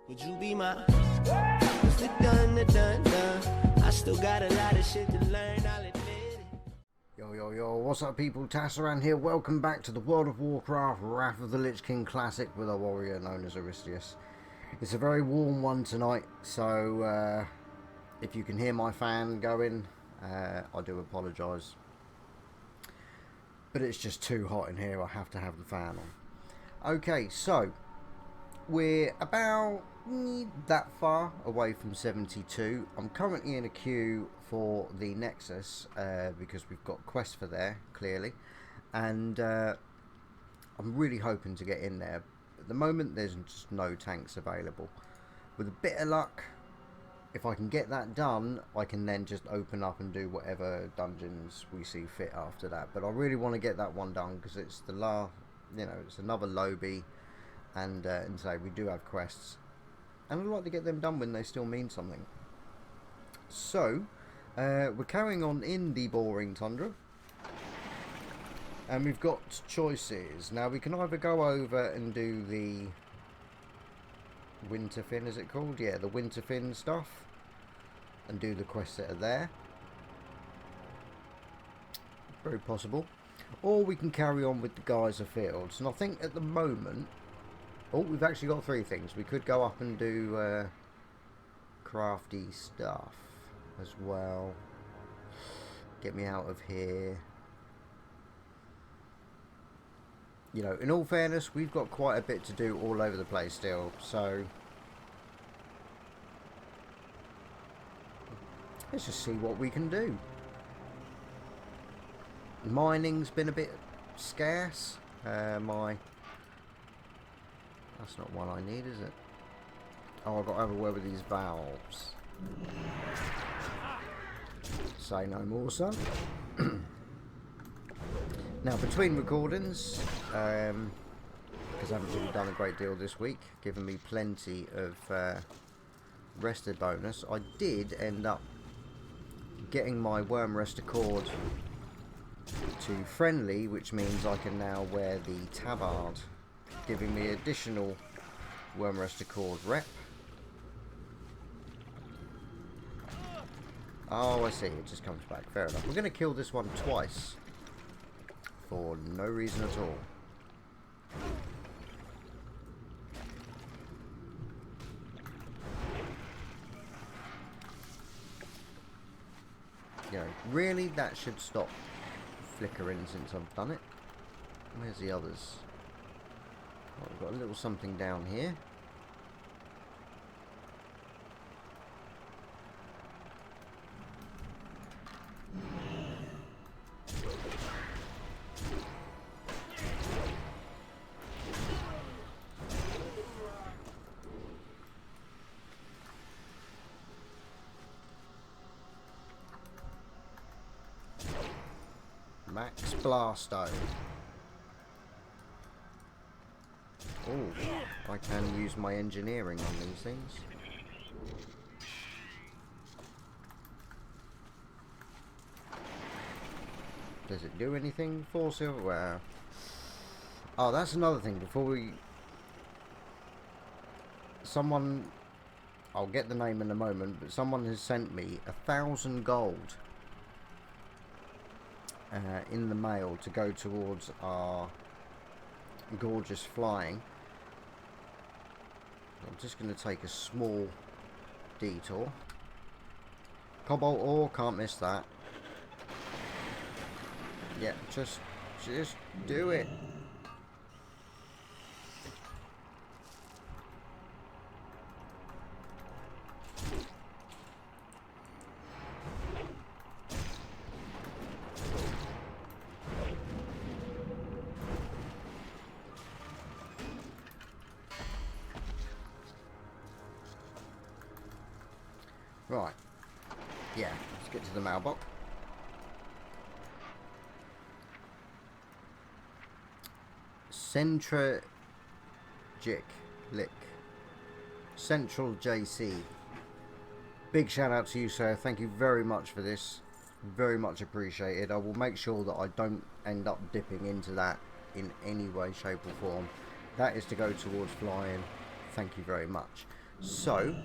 Would you be my done? I still got a lot of shit to learn, I'll admit it. Yo, what's up people, Tasaran here, welcome back to the World of Warcraft Wrath of the Lich King Classic with a warrior known as Aristius. It's a very warm one tonight, so if you can hear my fan going, I do apologise. But it's just too hot in here, I have to have the fan on. Okay, so we're about that far away from 72. I'm currently in a queue for the Nexus because we've got quests for there, clearly. And I'm really hoping to get in there. At the moment, there's just no tanks available. With a bit of luck, if I can get that done, I can then just open up and do whatever dungeons we see fit after that. But I really want to get that one done because it's the last, it's another lobby. And say we do have quests, and I'd like to get them done when they still mean something. So we're carrying on in the boring tundra, and we've got choices. Now we can either go over and do the Winterfin, is it called? Yeah, the Winterfin stuff, and do the quests that are there. Very possible. Or we can carry on with the Geyser Fields, and I think at the moment, oh, we've actually got three things. We could go up and do crafty stuff as well. Get me out of here. In all fairness, we've got quite a bit to do all over the place still. So let's just see what we can do. Mining's been a bit scarce. That's not one I need, is it? Oh, I've got to have a word with these valves. Say no more, son. Now, between recordings, because I haven't really done a great deal this week, given me plenty of rested bonus, I did end up getting my Worm Rest Accord to friendly, which means I can now wear the tabard, giving me additional Worm Rest Accord rep. Oh, I see, it just comes back. Fair enough. We're going to kill this one twice for no reason at all. Really, that should stop flickering since I've done it. Where's the others? Oh, we've got a little something down here. Max Blasto. Oh, I can use my engineering on these things. Does it do anything for silverware? Oh, that's another thing. Before we... Someone... I'll get the name in a moment, but someone has sent me 1,000 gold in the mail to go towards our gorgeous flying. I'm just going to take a small detour. Cobalt ore, can't miss that. Yeah, just do it. Right, yeah, let's get to the mailbox. Central JC. Big shout out to you, sir. Thank you very much for this. Very much appreciated. I will make sure that I don't end up dipping into that in any way, shape or form. That is to go towards flying. Thank you very much. So,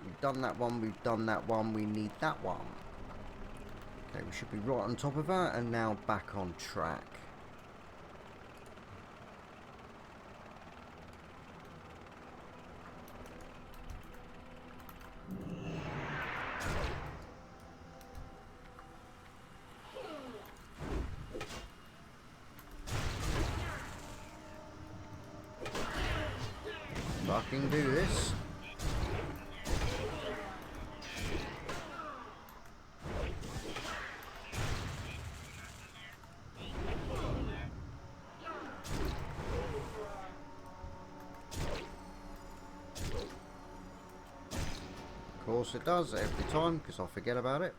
we've done that one, we've done that one, we need that one. Okay, we should be right on top of that, and now back on track. Fucking do this. Of course it does every time, because I forget about it.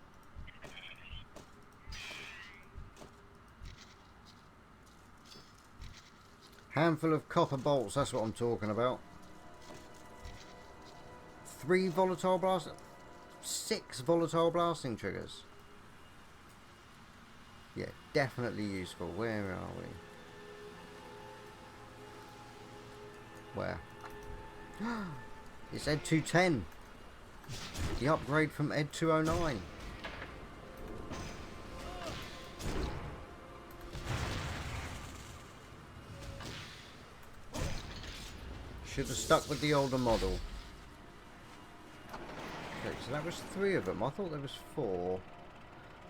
Handful of copper bolts, that's what I'm talking about. 3 volatile blast, 6 volatile blasting triggers. Yeah, definitely useful. Where are we? Where? It's Ed 210. The upgrade from Ed 209. Should have stuck with the older model. Okay, so that was 3 of them. I thought there was 4.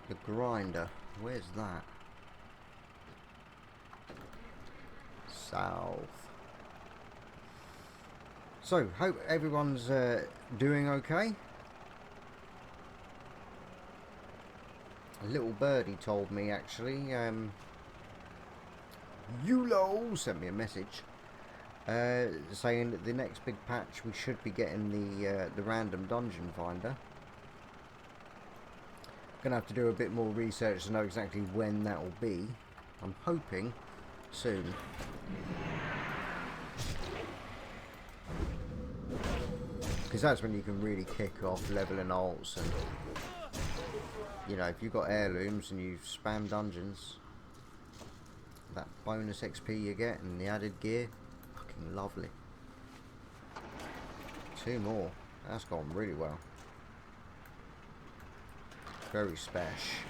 The grinder. Where's that? South. So, hope everyone's doing okay. A little birdie told me, actually. Yulo sent me a message. Saying that the next big patch we should be getting the random dungeon finder. Gonna have to do a bit more research to know exactly when that will be. I'm hoping soon. Because that's when you can really kick off leveling alts, and you know, if you've got heirlooms and you spam dungeons, that bonus XP you get and the added gear. Lovely. 2 more. That's gone really well. Very spesh.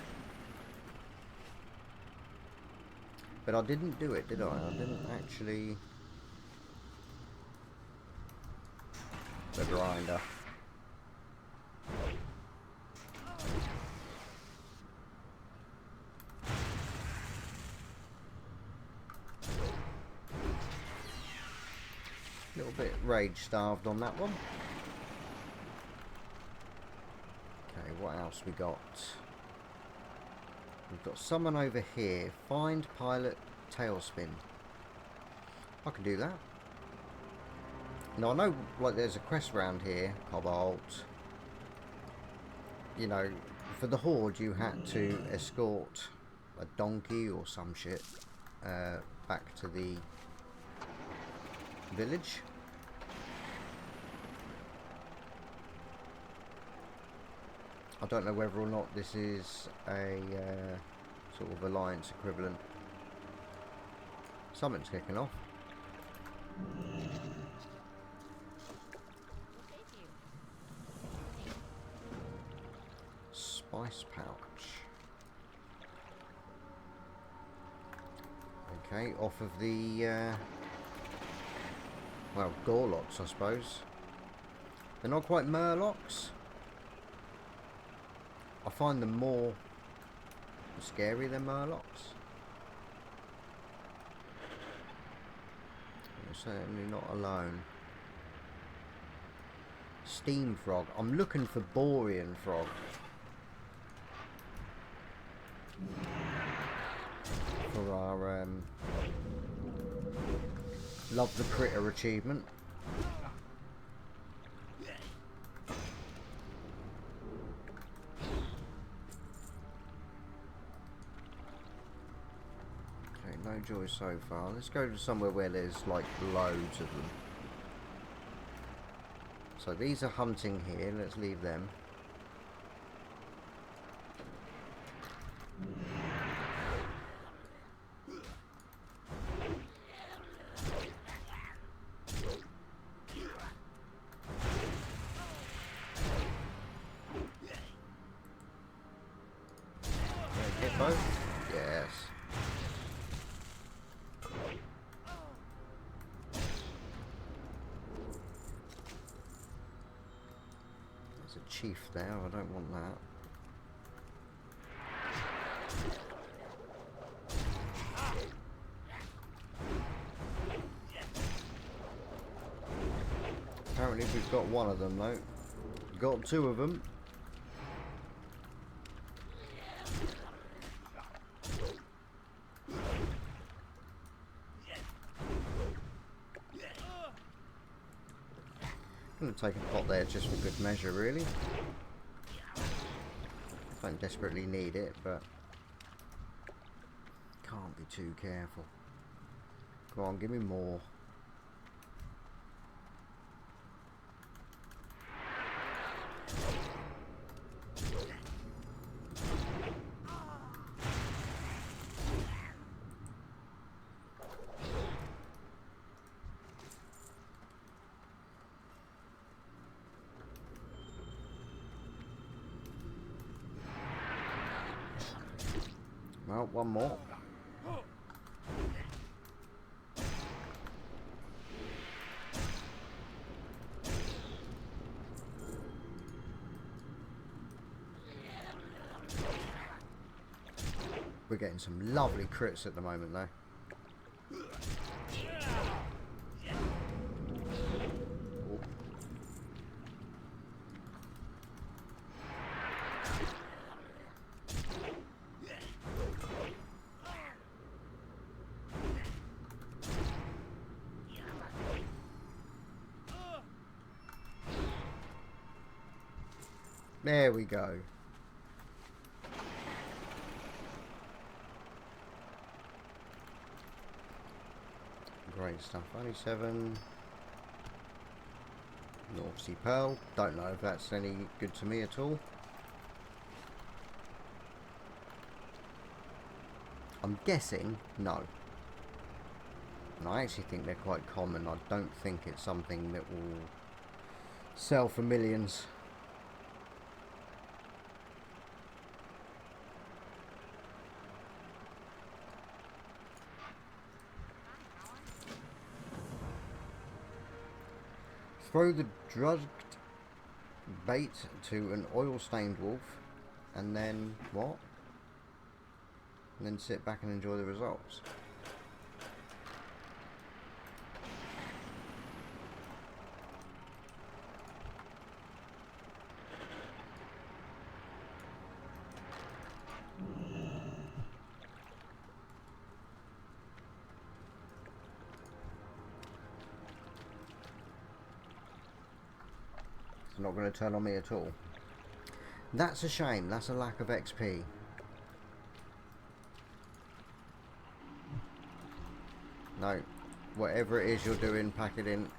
But I didn't do it, did I? I didn't actually... The grinder. Little bit rage starved on that one. Okay, what else we got? We've got someone over here. Find pilot tailspin. I can do that. Now I know, like, there's a quest round here, Cobalt. You know, for the Horde you had to escort a donkey or some shit back to the village. I don't know whether or not this is a sort of alliance equivalent. Something's kicking off. Spice pouch. Okay, off of the well, Gorloks, I suppose. They're not quite Murlocs. I find them more scary than Murlocs. You're certainly not alone. Steam frog. I'm looking for Borean frog. For our Love the Critter achievement. Okay, no joy so far. Let's go to somewhere where there's like loads of them. So these are hunting here. Let's leave them. chief there. I don't want that. Apparently we've got one of them though. Got two of them. I'm going to take a pot there just for good measure, really. Don't desperately need it, but can't be too careful. Come on, give me more. Well, one more. We're getting some lovely crits at the moment though. There we go. Great stuff. Only 7. North Sea Pearl. Don't know if that's any good to me at all. I'm guessing no. And I actually think they're quite common. I don't think it's something that will sell for millions. Throw the drugged bait to an oil-stained wolf, and then what? And then sit back and enjoy the results. Not going to turn on me at all. That's a shame. That's a lack of XP. No, whatever it is you're doing, pack it in.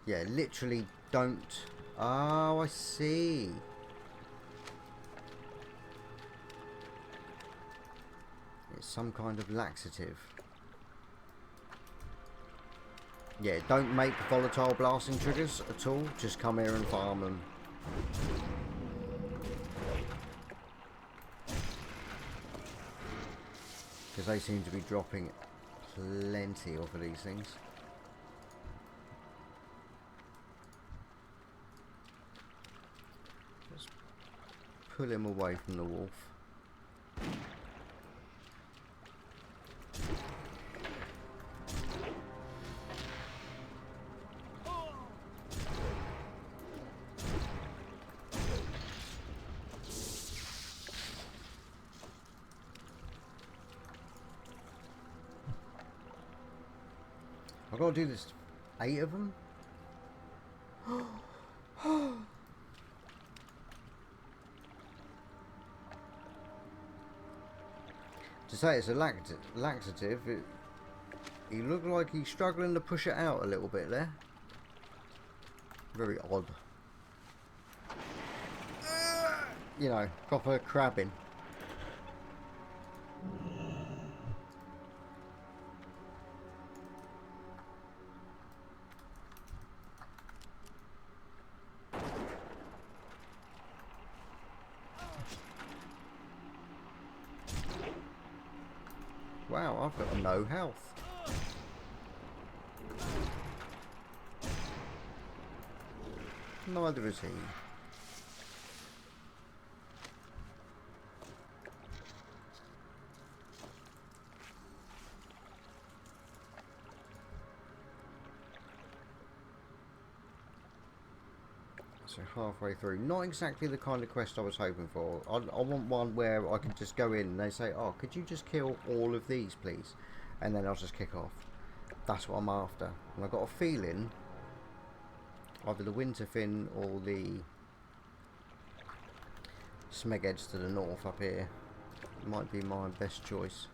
Yeah, literally don't. Oh, I see. Some kind of laxative. Yeah, don't make volatile blasting triggers at all. Just come here and farm them. Because they seem to be dropping plenty off of these things. Let's pull him away from the wolf. I've got to do this 8 of them. To say it's a laxative, he looked like he's struggling to push it out a little bit there. Very odd. You know, proper crabbing. Wow, I've got no health. Neither is he. So halfway through. Not exactly the kind of quest I was hoping for. I want one where I can just go in and they say, oh, could you just kill all of these, please? And then I'll just kick off. That's what I'm after. And I've got a feeling either the Winterfin or the Smegheads to the north up here might be my best choice.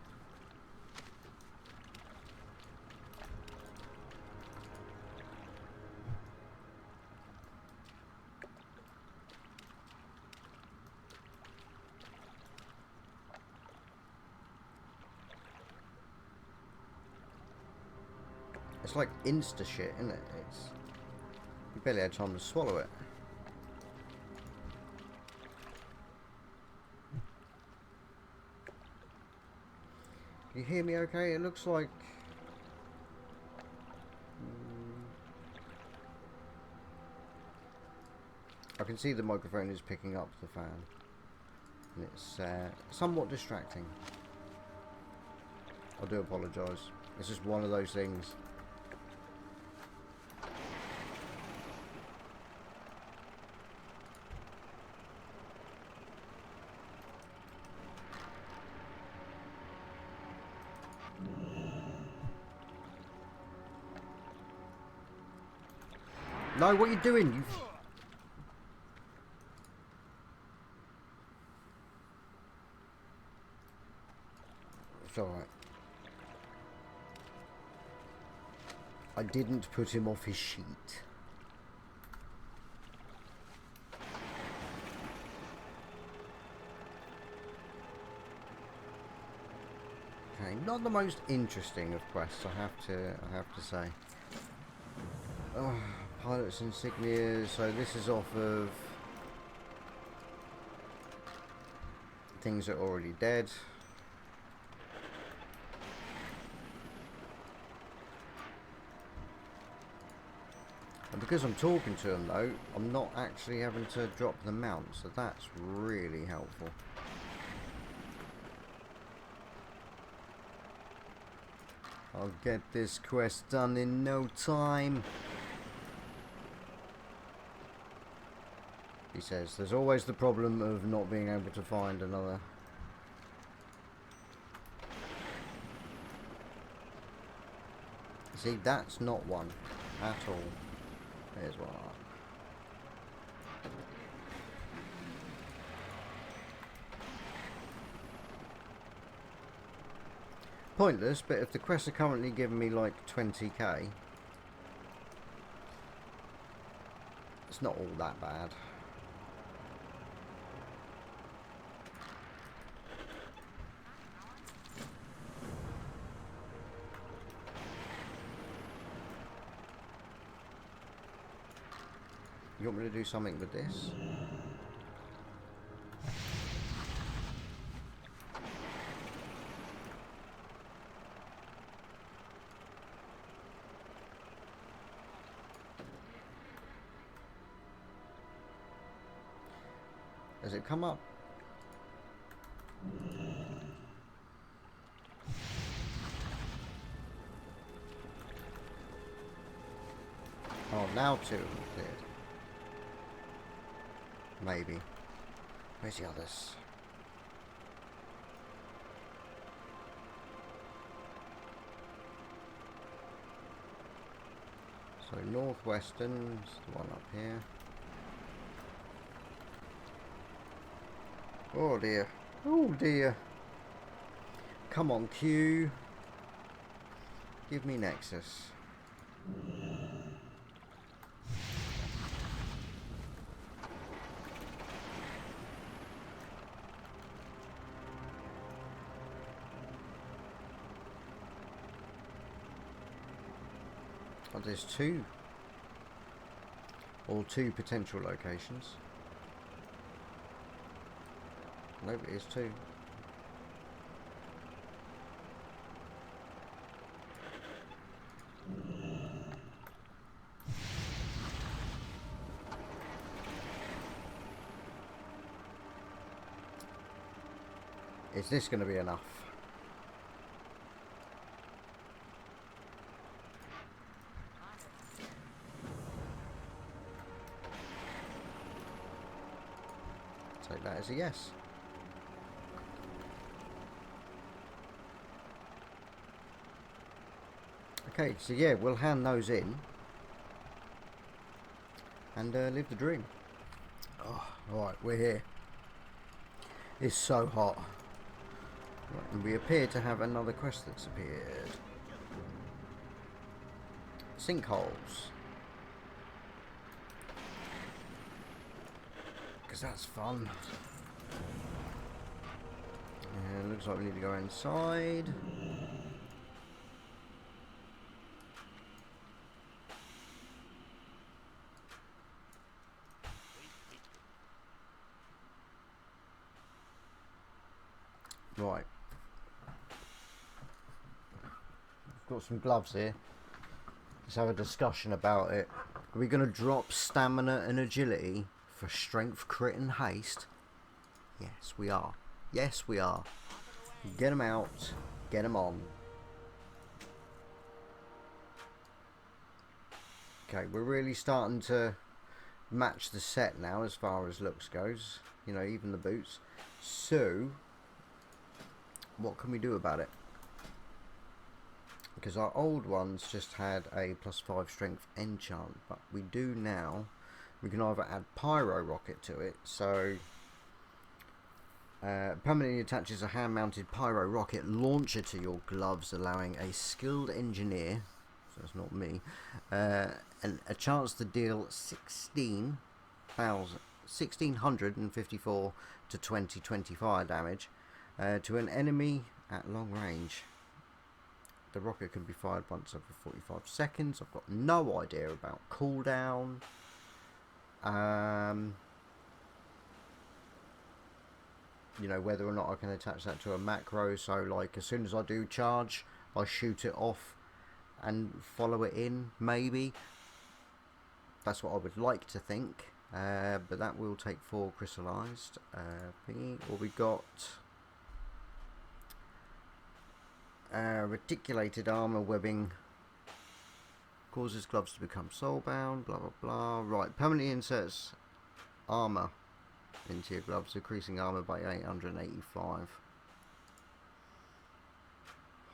It's like insta shit, isn't it? It's, you barely had time to swallow it. Can you hear me okay? It looks like... I can see the microphone is picking up the fan. And it's somewhat distracting. I do apologise. It's just one of those things. No, what are you doing? You... It's alright. I didn't put him off his sheet. Okay, not the most interesting of quests, I have to say. Oh, pilot's insignia, so this is off of things that are already dead. And because I'm talking to them though, I'm not actually having to drop the mount, so that's really helpful. I'll get this quest done in no time. He says, there's always the problem of not being able to find another. See, that's not one at all. There's one. Pointless, but if the quests are currently giving me like 20k, it's not all that bad. You want me to do something with this? Does it come up? Oh, now two of them cleared. Maybe. Where's the others? So Northwestern's the one up here. Oh dear. Oh dear. Come on, Q. Give me Nexus. Oh, there's two. Or two potential locations. Nope, it is two. Is this going to be enough? Take that as a yes. Okay, so yeah, we'll hand those in and live the dream. Oh, alright, we're here. It's so hot. Right, and we appear to have another quest that's appeared. Sinkholes. Because that's fun. And looks like we need to go inside. Right. I've got some gloves here. Let's have a discussion about it. Are we going to drop stamina and agility for strength, crit and haste? Yes, we are. Yes, we are. Get them out. Get them on. Okay, we're really starting to match the set now as far as looks goes. You know, even the boots. So, what can we do about it? Because our old ones just had a +5 strength enchant, but we do now. We can either add Pyro Rocket to it, so permanently attaches a hand-mounted Pyro Rocket launcher to your gloves, allowing a skilled engineer, so that's not me, and a chance to deal 1654 to 2025 damage to an enemy at long range. The rocket can be fired once every 45 seconds. I've got no idea about cooldown. You know, whether or not I can attach that to a macro, so like as soon as I do charge, I shoot it off and follow it in, maybe. That's what I would like to think, but that will take 4 crystallized thingy. Or we got reticulated armor webbing causes gloves to become soulbound, blah blah blah. Right, permanently inserts armor into your gloves, increasing armor by 885.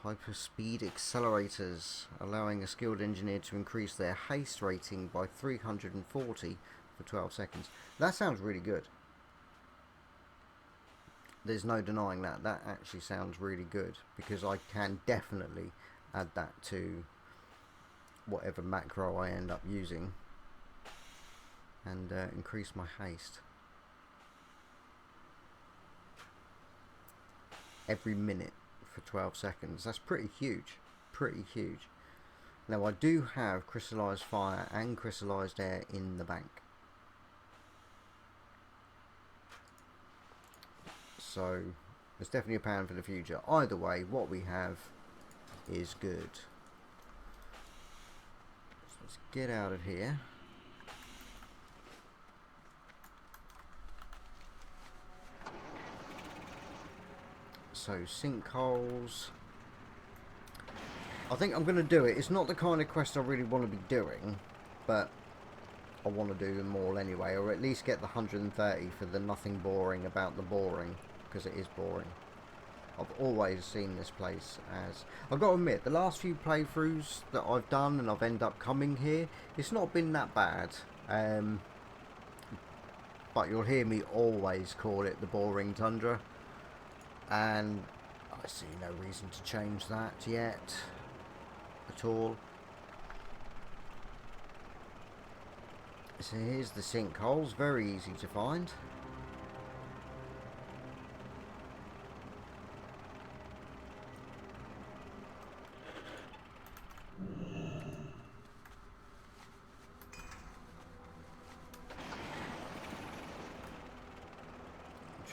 Hyperspeed accelerators, allowing a skilled engineer to increase their haste rating by 340 for 12 seconds. That sounds really good. There's no denying that. That actually sounds really good, because I can definitely add that to whatever macro I end up using and increase my haste every minute for 12 seconds. That's pretty huge. Pretty huge. Now I do have crystallized fire and crystallized air in the bank. So there's definitely a plan for the future. Either way, what we have is good. So let's get out of here. So sinkholes. I think I'm going to do it. It's not the kind of quest I really want to be doing, but I want to do them all anyway, or at least get the 130 for the nothing boring about the boring, because it is boring. I've always seen this place as... I've got to admit, the last few playthroughs that I've done and I've ended up coming here, it's not been that bad. But you'll hear me always call it the boring tundra. And I see no reason to change that yet. At all. So here's the sinkholes, very easy to find.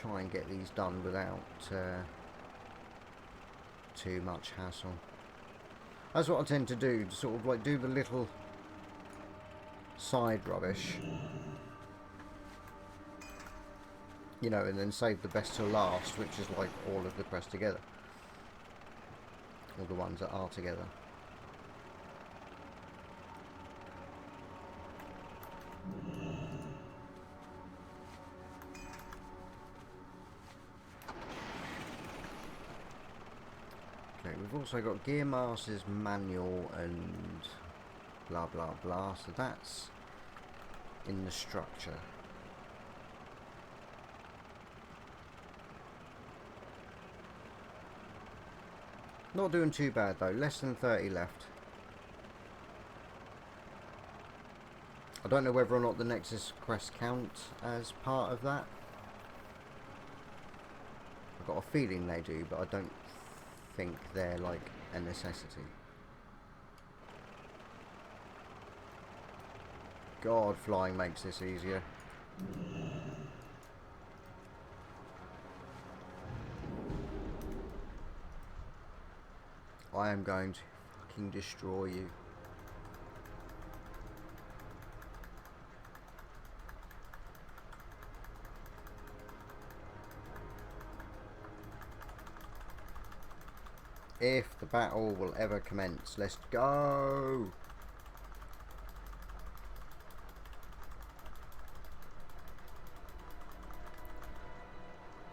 Try and get these done without too much hassle. That's what I tend to do, to sort of like do the little side rubbish You know, and then save the best till last, which is like all of the quests together. All the ones that are together. Okay, we've also got Gear Master's Manual and blah blah blah, so that's in the structure. Not doing too bad though, less than 30 left. I don't know whether or not the Nexus quest counts as part of that. I've got a feeling they do, but I don't think they're like a necessity. God, flying makes this easier. I am going to fucking destroy you. If the battle will ever commence, let's go!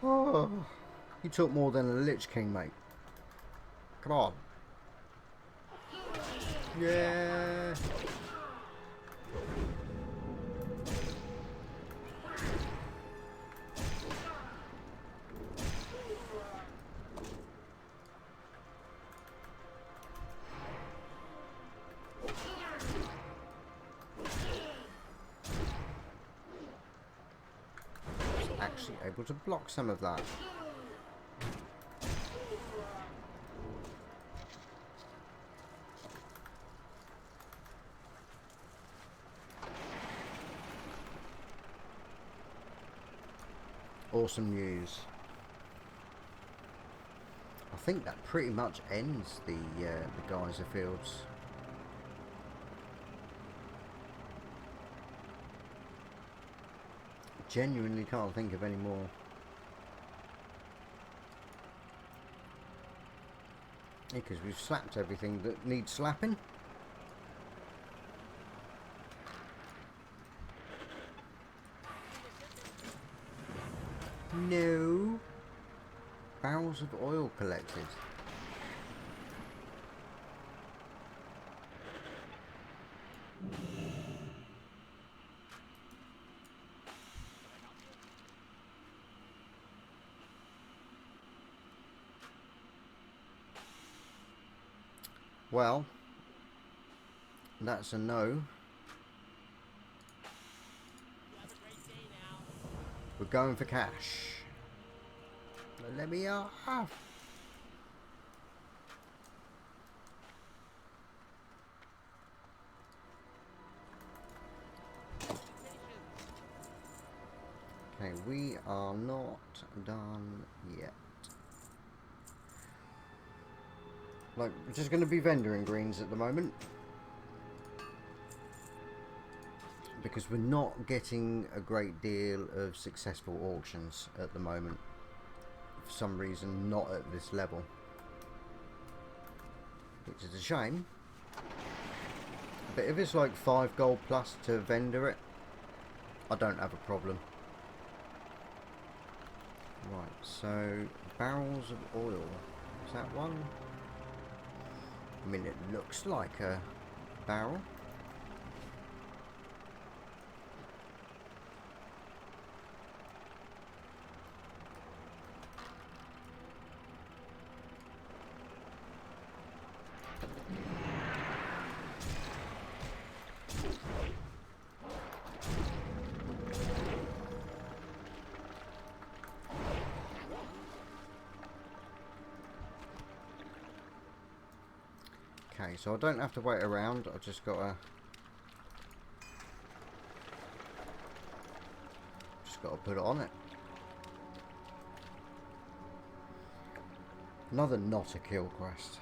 Oh, you took more than a Lich King, mate. Come on. Yeah. Actually able to block some of that. Awesome news. I think that pretty much ends the geyser fields. Genuinely can't think of any more. Because we've slapped everything that needs slapping. No. Barrels of oil collected. Well, that's a no. We're going for cash. Let me off. Okay, we are not done yet. Like, we're just going to be vendoring greens at the moment. Because we're not getting a great deal of successful auctions at the moment. For some reason, not at this level. Which is a shame. But if it's like 5 gold plus to vendor it, I don't have a problem. Right, so barrels of oil. Is that one? I mean, it looks like a barrel. Okay, so I don't have to wait around, I've just got to put it on it. Another not a kill quest.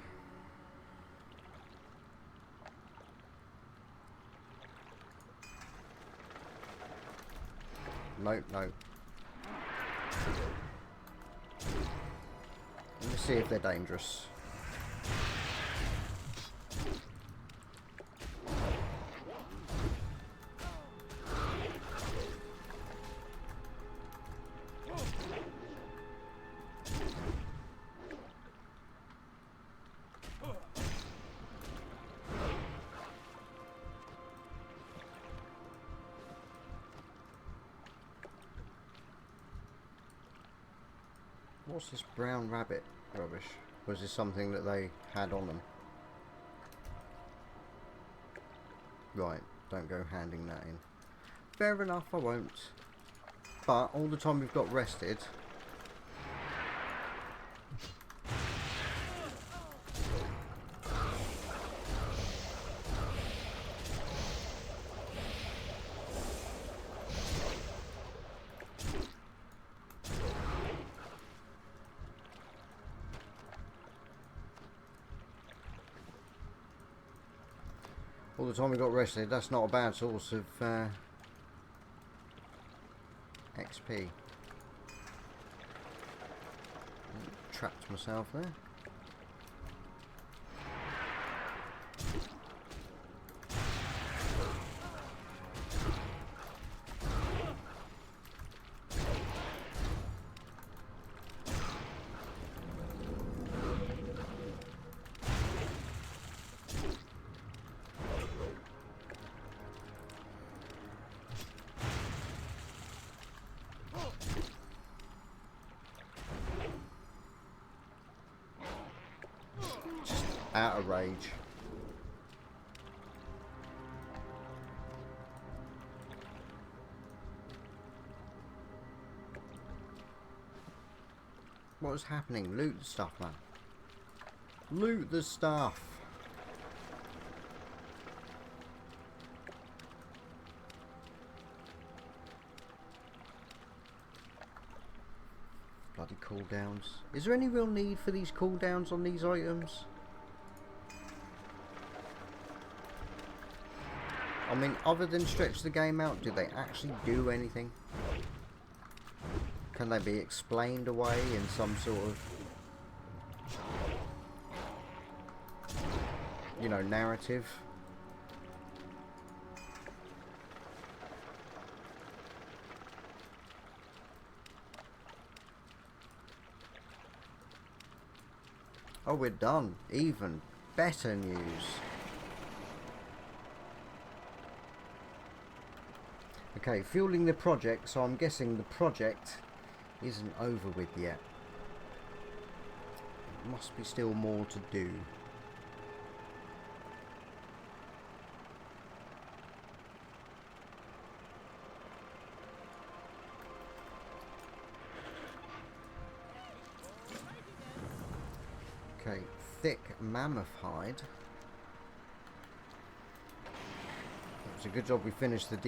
Nope, nope. Let's see if they're dangerous. What's this brown rabbit rubbish? Was this something that they had on them? Right, don't go handing that in. Fair enough, I won't. But all the time we've got rested, that's not a bad source of XP. Trapped myself there. Out of rage. What is happening? Loot the stuff, man. Loot the stuff. Bloody cooldowns. Is there any real need for these cooldowns on these items? I mean, other than stretch the game out, do they actually do anything? Can they be explained away in some sort of, you know, narrative? Oh, we're done. Even better news. Okay, fueling the project, so I'm guessing the project isn't over with yet. There must be still more to do. Okay, thick mammoth hide. It's a good job we finished the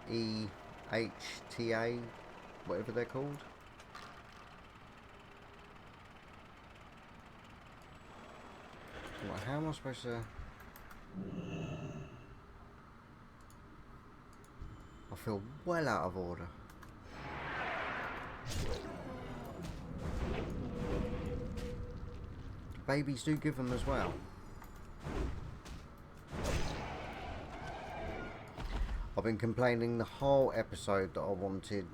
DEHTA, whatever they're called. Right, how am I supposed to... I feel well out of order. Babies do give them as well. I've been complaining the whole episode that I wanted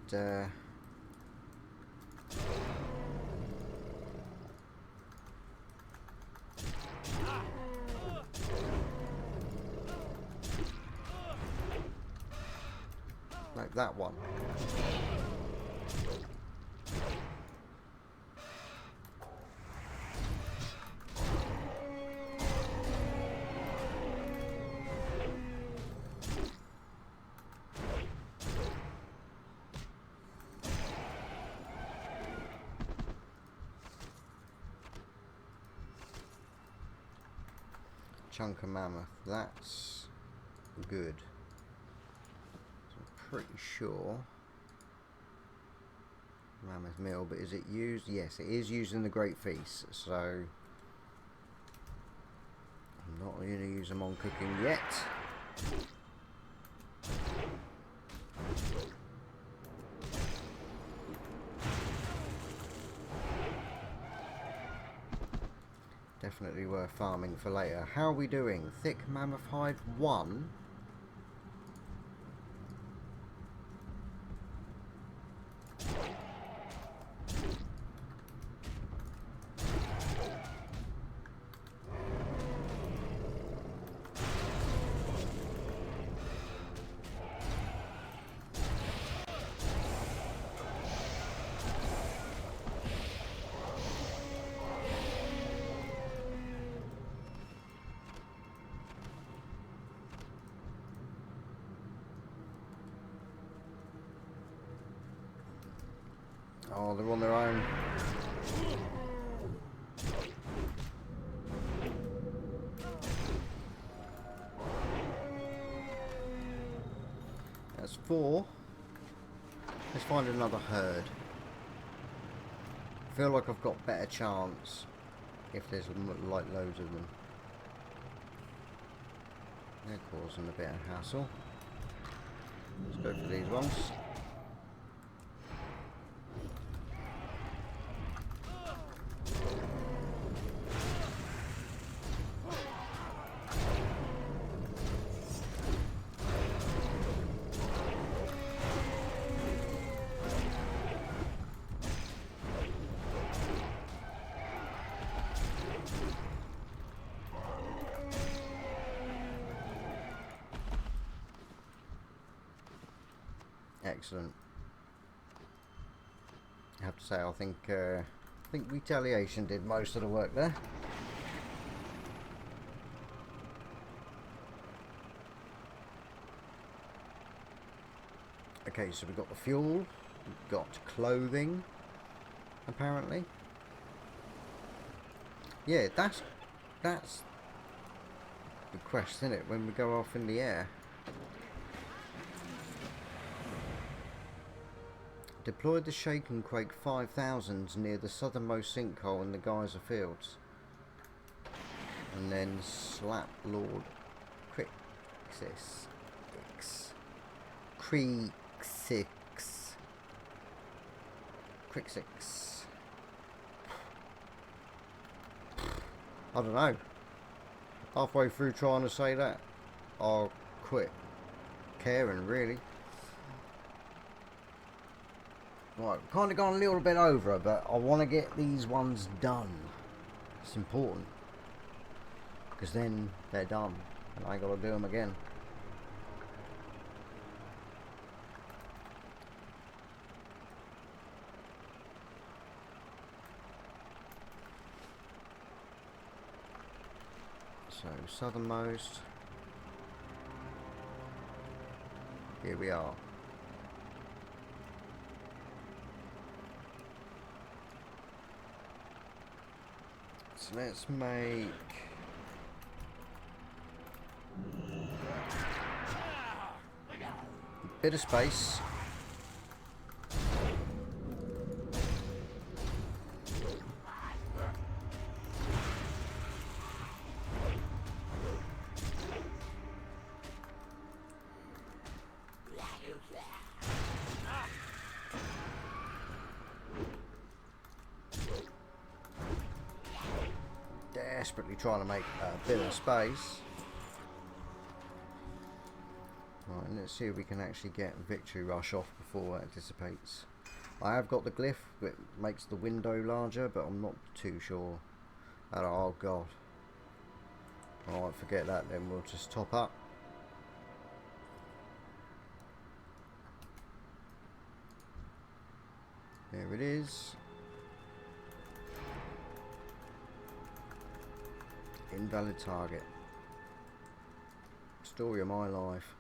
like that one. Chunk of mammoth, that's good. So I'm pretty sure mammoth meal, but is it used? Yes, it is used in the Great Feast, so I'm not going to use them on cooking yet. Definitely worth farming for later. How are we doing? Thick mammoth hide 1. Oh, they're on their own. That's 4. Let's find another herd. I feel like I've got better chance if there's like loads of them. They're causing a bit of hassle. Let's go for these ones. Excellent. I have to say, I think retaliation did most of the work there. Okay, so we've got the fuel, we've got clothing, apparently. Yeah, that's the quest, isn't it? When we go off in the air. Deploy the Shake and Quake 5000s near the southernmost sinkhole in the Geyser Fields. And then slap Lord Crixis. I don't know. Halfway through trying to say that, I'll quit caring, really. Right, kind of gone a little bit over, but I want to get these ones done. It's important. Because then they're done. And I got to do them again. So, southernmost. Here we are. So let's make a bit of space. Desperately trying to make a bit of space. Right, let's see if we can actually get Victory Rush off before that dissipates. I have got the glyph that makes the window larger, but I'm not too sure. Oh god. Alright, forget that then, we'll just top up. There it is. Invalid target. Story of my life.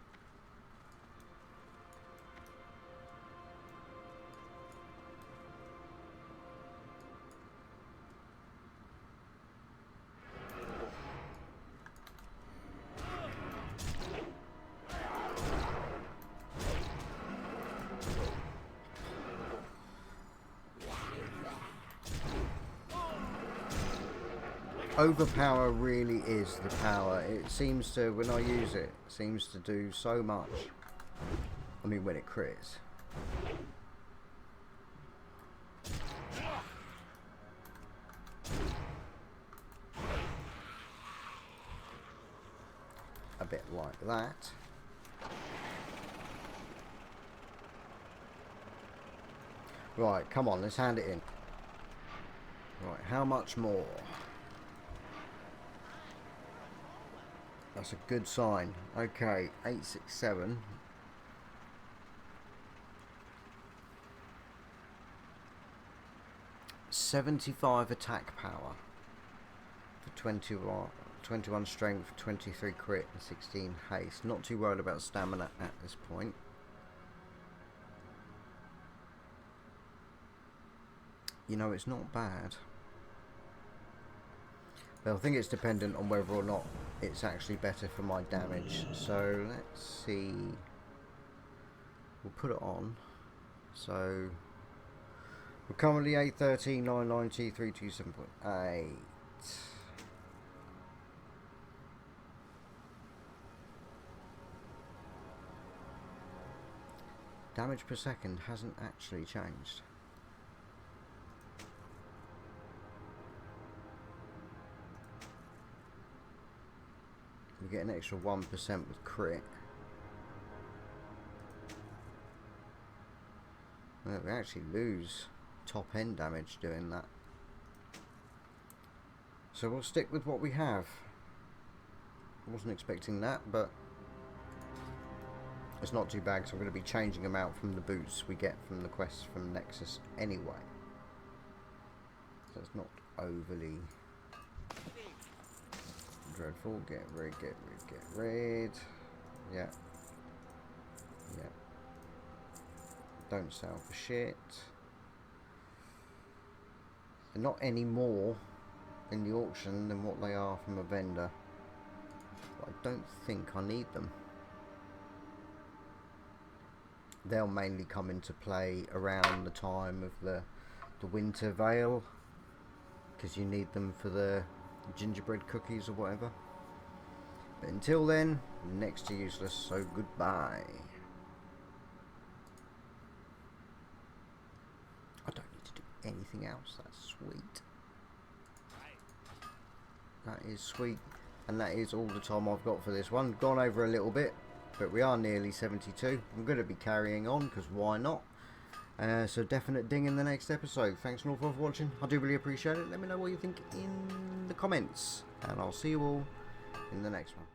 Overpower really is the power. It seems to, when I use it, seems to do so much. I mean, when it crits. that. Right, come on, let's hand it in. Right, how much more? That's a good sign. Okay, 867. $75 attack power for 21 strength, 23 crit and 16 haste. Not too worried about stamina at this point. You know, it's not bad. But I think it's dependent on whether or not it's actually better for my damage. So let's see. We'll put it on. So we're currently 813, 990, 327.8. Damage per second hasn't actually changed. We get an extra 1% with crit. Well, we actually lose top end damage doing that. So we'll stick with what we have. I wasn't expecting that, but it's not too bad because I'm going to be changing them out from the boots we get from the quests from Nexus anyway. So it's not overly dreadful. Get rid. Yeah. Yeah. Don't sell for shit. They're not any more in the auction than what they are from a vendor. But I don't think I need them. They'll mainly come into play around the time of the winter veil, because you need them for the gingerbread cookies or whatever. But until then, next to useless, so goodbye. I don't need to do anything else. That's sweet. That is sweet. And that is all the time I've got for this one. Gone over a little bit, but we are nearly 72. I'm going to be carrying on, because why not? So definite ding in the next episode. Thanks an awful lot for watching. I do really appreciate it. Let me know what you think in the comments. And I'll see you all in the next one.